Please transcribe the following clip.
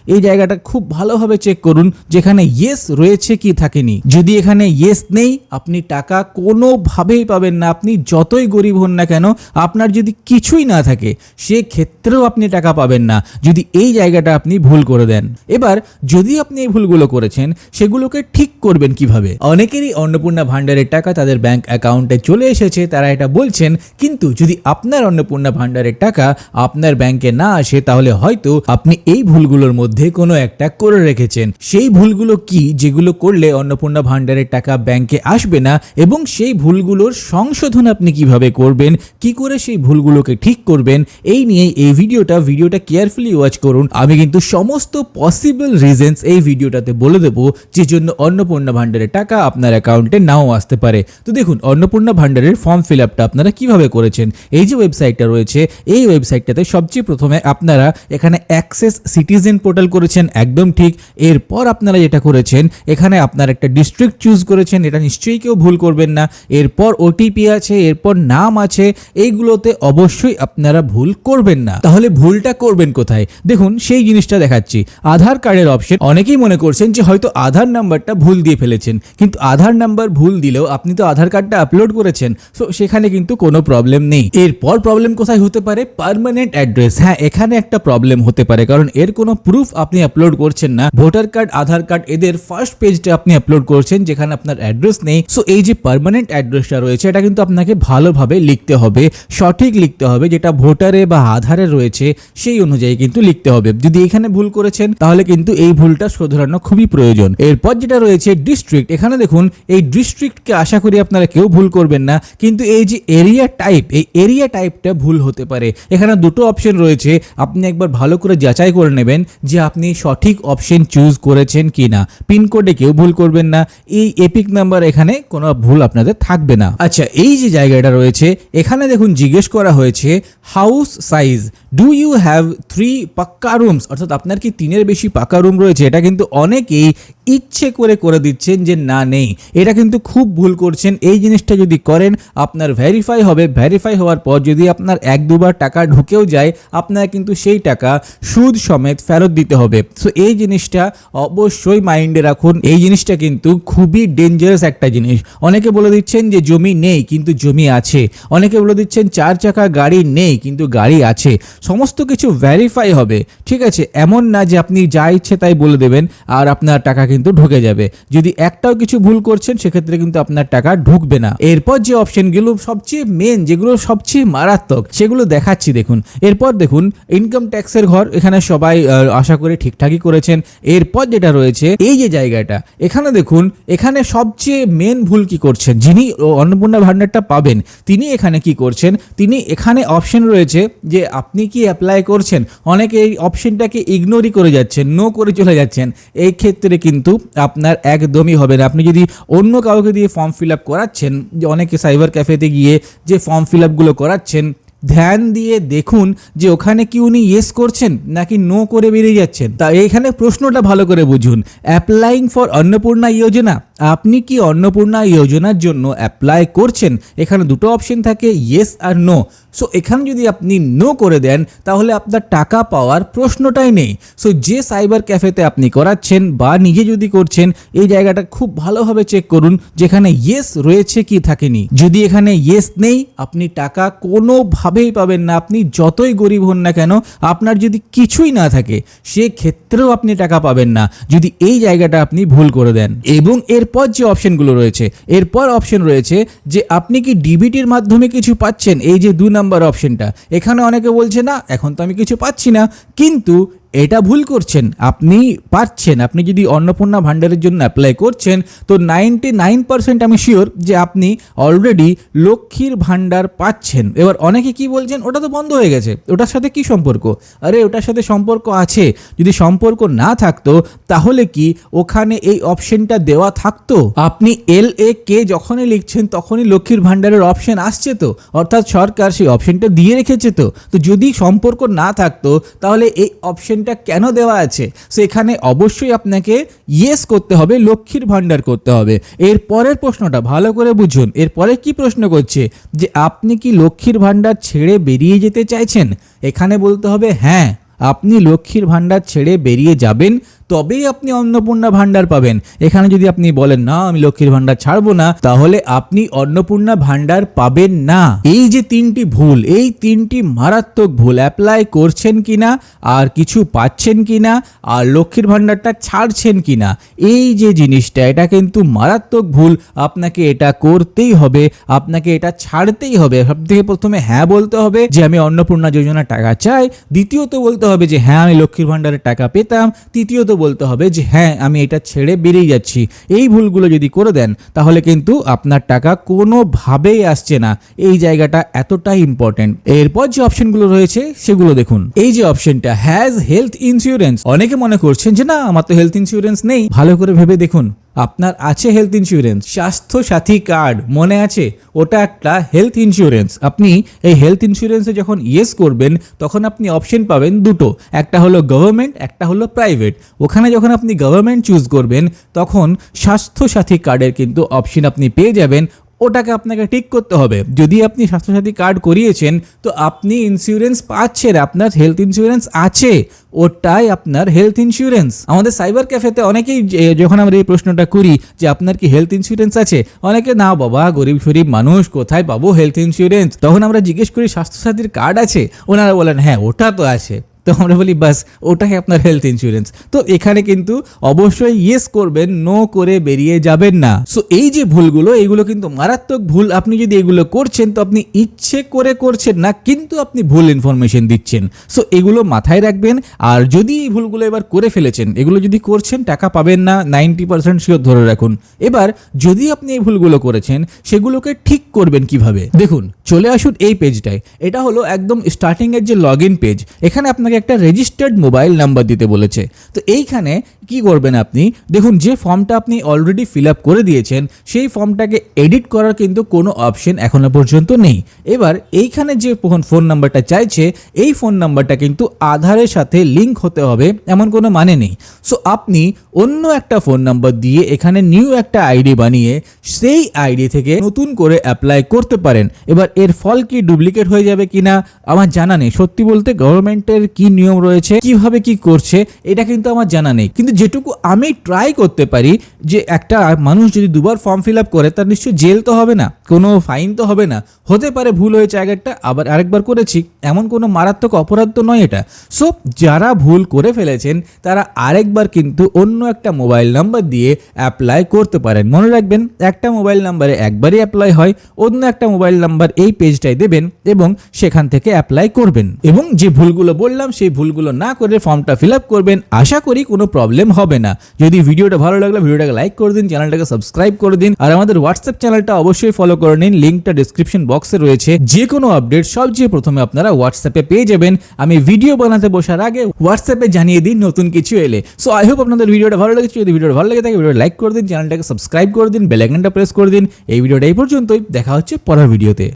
এই জায়গাটা খুব ভালোভাবে চেক করুন যেখানে ইয়েস রয়েছে কি থাকেনি। যদি এখানে ইয়েস নেই আপনি টাকা কোনোভাবেই পাবেন না। আপনি যতই গরিব হন না কেন, আপনার যদি কিছুই না থাকে সেক্ষেত্রেও আপনি টাকা পাবেন না যদি এই জায়গাটা আপনি ভুল করে দেন। এবার যদি আপনি এই ভুলগুলো করেছেন সেগুলোকে ঠিক করবেন কিভাবে। অনেকেরই অন্নপূর্ণা ভান্ডারের টাকা তাদের ব্যাংক অ্যাকাউন্টে চলে এসেছে, তারা এটা বলছেন, কিন্তু যদি আপনার অন্নপূর্ণা ভান্ডারের টাকা আপনার ব্যাংকে না আসে তাহলে হয়তো আপনি এই ভুলগুলোর মধ্যে কোনো একটা করে রেখেছেন। সেই ভুলগুলো কি যেগুলো করলে অন্নপূর্ণা ভান্ডারের টাকা ব্যাংকে আসবে না, এবং সেই ভুলগুলোর সংশোধন আপনি কিভাবে করবেন, কি করে সেই ভুলগুলোকে ঠিক করবেন, এই নিয়ে এই ভিডিওটা কেয়ারফুলি ওয়াচ করুন। আমি কিন্তু সমস্ত পসিবল রিজনস এই ভিডিওটাতে বলে দেবো যে জন্য অন্নপূর্ণা ভান্ডারের টাকা আপনার অ্যাকাউন্টে নাও আসতে পারে। তো দেখুন, অন্নপূর্ণা ভান্ডারের ফর্ম ফিল আপটা আপনারা কিভাবে করেছেন। এই যে ওয়েবসাইটটা রয়েছে এই ওয়েবসাইটটাতে সবচেয়ে প্রথমে আপনারা এখানে অ্যাক্সেস সিটিজেন পোর্টাল করেছেন, একদম ঠিক। এরপর আপনারা যেটা করেছেন এখানে আপনার একটা ডিস্ট্রিক্ট চুজ করেছেন, এটা নিশ্চয়ই কেউ ভুল করবেন না। এরপর ওটিপি আছে, এরপর নাম আছে, এইগুলোতে অবশ্যই আপনারা ভুল করবেন না। তাহলে ভুলটা করবেন কোথায় দেখুন, সেই জিনিসটা দেখাচ্ছি। আধার কার্ডের অপশন, অনেকেই মনে করছেন যে হয়তো আধার নাম্বারটা ভুল দিয়ে ফেলেছেন, কিন্তু আধার নাম্বার ভুল দিলেও আপনি তো আধার কার্ডটা আপলোড করেছেন, সো সেখানে কিন্তু কোনো প্রবলেম নেই। এরপর প্রবলেম কোথায় হতে পারে, পার্মানেন্ট অ্যাড্রেস। হ্যাঁ, এখানে একটা প্রবলেম হতে পারে, কারণ এর কোনো প্রুফ আপনি আপলোড করছেন না। ভোটার কার্ড, আধার কার্ড এদের ফার্স্ট পেজটা আপনি আপলোড করছেন যেখানে আপনার অ্যাড্রেস নেই। সো এই যে পার্মানেন্ট অ্যাড্রেসটা রয়েছে এটা কিন্তু আপনাকে ভালোভাবে লিখতে হবে, সঠিক লিখতে হবে, যেটা ভোটারে বা আধারে রয়েছে সেই অনুযায়ী কিন্তু লিখতে হবে। যদি এখানে ভুল করেছেন তাহলে কিন্তু এই ভুলটা শোধরানো খুবই প্রয়োজন। এরপর যেটা রয়েছে ডিস্ট্রিক্ট, এখানে দেখুন এই ডিস্ট্রিক্টকে আশা করি আপনারা কেউ ভুল করবেন না, কিন্তু এই যে এরিয়া টাইপ, এই এরিয়া টাইপটা ভুল হতে পারে। এখানে দুটো অপশন রয়েছে, আপনি একবার ভালো করে যাচাই করে নেবেন যে আপনি সঠিক অপশন চুজ করেছেন কিনা। পিনকোডে কেউ ভুল করবেন না, এই এপিক নাম্বার এখানে কোনো ভুল আপনাদের থাকবে না। আচ্ছা, এই যে জায়গাটা রয়েছে এখানে দেখুন জিজ্ঞেস করা হয়েছে house size, do you have 3 pakka rooms, অর্থাৎ আপনার কি 3-এর বেশি পাক্কা রুম রয়েছে। এটা কিন্তু অনেকেই ইচ্ছে করে দিচ্ছেন যে না নেই, এটা কিন্তু খুব ভুল করছেন। এই জিনিসটা যদি করেন আপনার ভেরিফাই হবে, ভেরিফাই হওয়ার পর যদি আপনার 1-2 বার টাকা ঢুকেও যায় আপনার কিন্তু সেই টাকা সুদ সমেত ফেরত দিতে হবে। সো এই জিনিসটা অবশ্যই মাইন্ডে রাখুন, এই জিনিসটা কিন্তু খুবই ডেঞ্জারাস একটা জিনিস। অনেকে বলে দিচ্ছেন যে জমি নেই কিন্তু জমি আছে, অনেকে বলে দিচ্ছেন 4 চাকা গাড়ি নেই কিন্তু গাড়ি আছে। সমস্ত কিছু ভেরিফাই হবে, ঠিক আছে? এমন না যে আপনি যা ইচ্ছে তাই বলে দেবেন আর আপনার টাকা কিন্তু ঢুকে যাবে। যদি একটাও কিছু ভুল করছেন সেক্ষেত্রে কিন্তু আপনার টাকা ঢুকবে না। এরপর যে অপশনগুলো সবচেয়ে মেন, যেগুলো সবচেয়ে মারাত্মক, সেগুলো দেখাচ্ছি দেখুন। এরপর দেখুন ইনকাম ট্যাক্সের ঘর, এখানে সবাই আশা করি ঠিকঠাকই করেছেন। এরপর যেটা রয়েছে এই যে জায়গাটা, এখানে দেখুন এখানে সবচেয়ে মেন ভুল কি করছেন, যিনি অন্নপূর্ণা ভান্ডারটা পাবেন তিনি এখানে কি করছেন, তিনি এখানে অপশন রয়েছে যে আপনি কি অ্যাপ্লাই করছেন, অনেকে এই অপশনটাকে ইগনোরই করে যাচ্ছেন, নো করে চলে যাচ্ছেন। এই ক্ষেত্রে কিন্তু আপনার একদমই হবে না। আপনি যদি অন্য কাউকে দিয়ে ফর্ম ফিল আপ করাচ্ছেন, যে অনেকে সাইবার ক্যাফেতে গিয়ে যে ফর্ম ফিল আপগুলো করাচ্ছেন, ধ্যান দিয়ে দেখুন যে ওখানে কি উনি ইয়েস করছেন নাকি নো করে বেরিয়ে যাচ্ছেন। তা এইখানে প্রশ্নটা ভালো করে বুঝুন, অ্যাপ্লাইং ফর অন্নপূর্ণা যোজনা, আপনি কি অন্নপূর্ণা যোজনার জন্য অ্যাপ্লাই করছেন? এখানে দুটো অপশন থাকে, ইয়েস আর নো। সো এখানে যদি আপনি নো করে দেন তাহলে আপনার টাকা পাওয়ার প্রশ্নটাই নেই। সো যে সাইবার ক্যাফেতে আপনি করাচ্ছেন বা নিজে যদি করছেন, এই জায়গাটা খুব ভালোভাবে চেক করুন যেখানে ইয়েস রয়েছে কি থাকেনি। যদি এখানে ইয়েস নেই আপনি টাকা কোনোভাবেই পাবেন না। আপনি যতই গরিব হন না কেন, আপনার যদি কিছুই না থাকে সেক্ষেত্রেও আপনি টাকা পাবেন না যদি এই জায়গাটা আপনি ভুল করে দেন। এবং এরপর যে অপশনগুলো রয়েছে, এরপর অপশন রয়েছে যে আপনি কি ডিবিটির মাধ্যমে কিছু পাচ্ছেন, এই যে 2 নম্বর অপশনটা। এখানে অনেকে বলছে না এখন তো আমি কিছু পাচ্ছি না, কিন্তু এটা ভুল করছেন, আপনি পাচ্ছেন। আপনি যদি অন্নপূর্ণা ভান্ডারের জন্য অ্যাপ্লাই করছেন তো 99% আমি শিওর যে আপনি অলরেডি লক্ষ্মীর ভান্ডার পাচ্ছেন। এবার অনেকে কি বলছেন ওটা তো বন্ধ হয়ে গেছে, ওটার সাথে কি সম্পর্ক? আরে ওটার সাথে সম্পর্ক আছে। যদি সম্পর্ক না থাকতো তাহলে কি ওখানে এই অপশনটা দেওয়া থাকতো? আপনি LAK যখনই লিখছেন তখনই লক্ষ্মীর ভান্ডারের অপশন আসছে তো, অর্থাৎ সরকার সেই অপশনটা দিয়ে রেখেছে তো। তো যদি সম্পর্ক না থাকতো তাহলে এই অপশন কেন দেওয়া আছে? সো এখানে অবশ্যই আপনাকে ইয়েস করতে হবে, লক্ষ্মীর ভান্ডার করতে হবে। এর পরের প্রশ্নটা ভালো করে বুঝুন। এরপরে কি প্রশ্ন করছে যে আপনি কি লক্ষ্মীর ভান্ডার ছেড়ে বেরিয়ে যেতে চাইছেন? এখানে বলতে হবে হ্যাঁ আপনি লক্ষ্মীর ভাণ্ডার ছেড়ে বেরিয়ে যাবেন, তবেই আপনি অন্নপূর্ণা ভাণ্ডার পাবেন। এখানে যদি আপনি বলেন না আমি লক্ষ্মীর ভাণ্ডার ছাড়বো না, তাহলে আপনি অন্নপূর্ণা ভাণ্ডার পাবেন না। এই যে তিনটি ভুল, এই তিনটি মারাত্মক ভুল, অ্যাপ্লাই করছেন কিনা আর কিছু পাচ্ছেন কিনা আর লক্ষ্মীর ভাণ্ডারটা ছাড়ছেন কিনা, এই যে জিনিসটা, এটা কিন্তু মারাত্মক ভুল। আপনাকে এটা করতেই হবে, আপনাকে এটা ছাড়তেই হবে। সব থেকে প্রথমে হ্যাঁ বলতে হবে যে আমি অন্নপূর্ণা যোজনার টাকা চাই, দ্বিতীয়ত বলতে হবে যে হ্যাঁ আমি লক্ষ্মীর ভাণ্ডারের টাকা পেতাম, তৃতীয়ত বলতে হবে যে হ্যাঁ আমি এটা ছেড়ে বেরিয়ে যাচ্ছি। এই ভুলগুলো যদি করে দেন তাহলে কিন্তু আপনার টাকা কোনোভাবেই আসছে না। এই জায়গাটা এতটাই ইম্পর্টেন্ট। এরপর যে অপশনগুলো রয়েছে সেগুলো দেখুন। এই যে অপশনটা হ্যাজ হেলথ ইন্স্যুরেন্স, অনেকে মনে করছেন যে না আমার তো হেলথ ইন্স্যুরেন্স নেই। ভালো করে ভেবে দেখুন, আপনার আছে হেলথ ইন্স্যুরেন্স। স্বাস্থ্য সাথী কার্ড মনে আছে, ওটা একটা হেলথ ইন্স্যুরেন্স। আপনি এই হেলথ ইন্স্যুরেন্সে যখন ইয়েস করবেন তখন আপনি অপশন পাবেন দুটো, একটা হলো গভর্নমেন্ট, একটা হলো প্রাইভেট। ওখানে যখন আপনি গভর্নমেন্ট চুজ করবেন তখন স্বাস্থ্য সাথী কার্ডের কিন্তু অপশন আপনি পেয়ে যাবেন। ওটাকে আপনাকে ঠিক করতে হবে। যদি আপনি স্বাস্থ্যসাথী কার্ড করিয়েছেন তো আপনি ইন্স্যুরেন্স পাচ্ছেন, আপনার হেলথ ইন্স্যুরেন্স আছে, ওটাই আপনার হেলথ ইন্স্যুরেন্স। আমাদের সাইবার ক্যাফেতে অনেকেই যখন আমরা এই প্রশ্নটা করি যে আপনার কি হেলথ ইন্স্যুরেন্স আছে, অনেকে না বাবা গরিব শরীব মানুষ কোথায় পাবো হেলথ ইন্স্যুরেন্স। তখন আমরা জিজ্ঞেস করি স্বাস্থ্যসাথীর কার্ড আছে, ওনারা বলেন হ্যাঁ ওটা তো আছে। তো আমরা বলি বাস ওটাই আপনার হেলথ ইন্স্যুরেন্স। তো এখানে কিন্তু অবশ্যই ইয়েস করবেন, নো করে বেরিয়ে যাবেন না। সো এই যে ভুলগুলো, এগুলো কিন্তু মারাত্মক ভুল। আপনি যদি এগুলো করছেন তো আপনি ইচ্ছে করে করছেন না, কিন্তু আপনি ভুল ইনফরমেশন দিচ্ছেন। সো এগুলো মাথায় রাখবেন। আর যদি এই ভুলগুলো এবার করে ফেলেছেন, এগুলো যদি করছেন টাকা পাবেন না 90% শিওর ধরে রাখুন। এবার যদি আপনি এই ভুলগুলো করেছেন সেগুলোকে ঠিক করবেন কিভাবে, দেখুন চলে আসুন এই পেজটায়। এটা হলো একদম স্টার্টিং এর যে লগ ইন পেজ। এখানে আপনাকে একটা রেজিস্টার্ড মোবাইল নাম্বার দিতে বলেছে। তো এইখানে কি করবেন আপনি, দেখুন যে ফর্মটা আপনি অলরেডি ফিল আপ করে দিয়েছেন সেই ফর্মটাকে এডিট করার কিন্তু কোনো অপশন এখনো পর্যন্ত নেই। এবার এইখানে যে ফোন নাম্বারটা চাইছে এই ফোন নাম্বারটা কিন্তু আধারের সাথে লিঙ্ক হতে হবে এমন কোনো মানে নেই। সো আপনি অন্য একটা ফোন নাম্বার দিয়ে এখানে নিউ একটা আইডি বানিয়ে সেই আইডি থেকে নতুন করে অ্যাপ্লাই করতে পারেন। এবার এর ফল কি ডুপ্লিকেট হয়ে যাবে কিনা আমার জানা নেই। সত্যি বলতে গভর্নমেন্টের কি নিয়ম রয়েছে, কিভাবে কি করছে, এটা কিন্তু আমার জানা নেই। কিন্তু যেটুকু আমি ট্রাই করতে পারি যে একটা মানুষ যদি দুবার ফর্ম ফিল আপ করে তার নিশ্চয়ই জেল তো হবে না, কোনো ফাইন তো হবে না। হতে পারে ভুল হয়েছে একটা, আবার আরেকবার করেছি, এমন কোনো মারাত্মক অপরাধ তো নয় এটা। সো যারা ভুল করে ফেলেছেন তারা আরেকবার কিন্তু অন্য একটা মোবাইল নাম্বার দিয়ে অ্যাপ্লাই করতে পারেন। মনে রাখবেন একটা মোবাইল নাম্বারে একবারই অ্যাপ্লাই হয়, অন্য একটা মোবাইল নাম্বার এই পেজটাই দেবেন এবং সেখান থেকে অ্যাপ্লাই করবেন। এবং যে ভুলগুলো বললাম সেই ভুলগুলো না করে ফর্মটা ফিল আপ করবেন। আশা করি কোনো প্রবলেম হবে না। যদি ভিডিওটা ভালো লাগলে ভিডিওটাকে লাইক করে দিন, চ্যানেলটাকে সাবস্ক্রাইব করে দিন, আর আমাদের হোয়াটসঅ্যাপ চ্যানেলটা অবশ্যই ফলো করে নিন। লিঙ্কটা ডেসক্রিপশন বক্সে রয়েছে। যে কোনো আপডেট সবচেয়ে প্রথমে আপনারা হোয়াটসঅ্যাপে পেয়ে যাবেন। আমি ভিডিও বানাতে বসার আগে হোয়াটসঅ্যাপে জানিয়ে দিন নতুন কিছু এলে। সো আই হোপ আপনাদের ভিডিওটা ভালো লেগেছে। যদি ভিডিওটা ভালো লেগে থাকে ভিডিওটা লাইক করে দিন, চ্যানেলটাকে সাবস্ক্রাইব করে দিন, বেল আইকনটা প্রেস করে দিন। এই ভিডিওটা এই পর্যন্তই, দেখা হচ্ছে পরের ভিডিওতে।